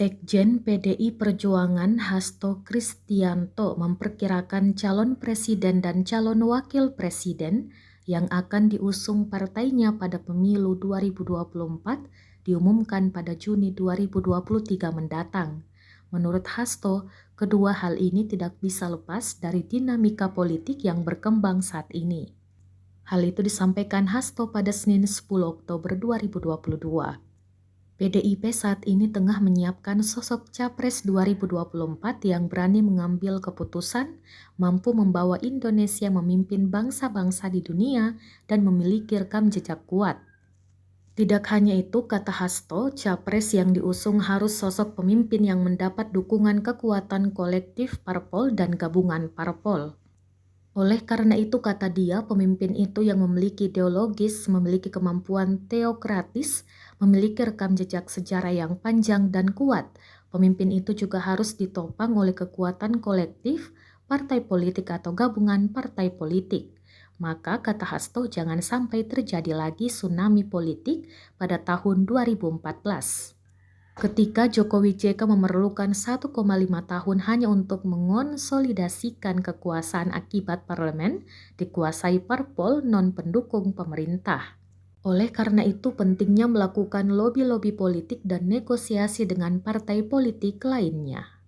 Sekjen PDI Perjuangan Hasto Kristianto memperkirakan calon presiden dan calon wakil presiden yang akan diusung partainya pada pemilu 2024 diumumkan pada Juni 2023 mendatang. Menurut Hasto, kedua hal ini tidak bisa lepas dari dinamika politik yang berkembang saat ini. Hal itu disampaikan Hasto pada Senin 10 Oktober 2022. PDIP saat ini tengah menyiapkan sosok Capres 2024 yang berani mengambil keputusan, mampu membawa Indonesia memimpin bangsa-bangsa di dunia, dan memiliki rekam jejak kuat. Tidak hanya itu, kata Hasto, Capres yang diusung harus sosok pemimpin yang mendapat dukungan kekuatan kolektif parpol dan gabungan parpol. Oleh karena itu, kata dia, pemimpin itu yang memiliki ideologis, memiliki kemampuan teokratis, memiliki rekam jejak sejarah yang panjang dan kuat. Pemimpin itu juga harus ditopang oleh kekuatan kolektif, partai politik atau gabungan partai politik. Maka, kata Hasto, jangan sampai terjadi lagi tsunami politik pada tahun 2014. Ketika Jokowi JK memerlukan 1,5 tahun hanya untuk mengonsolidasikan kekuasaan akibat parlemen dikuasai parpol non-pendukung pemerintah. Oleh karena itu pentingnya melakukan lobi-lobi politik dan negosiasi dengan partai politik lainnya.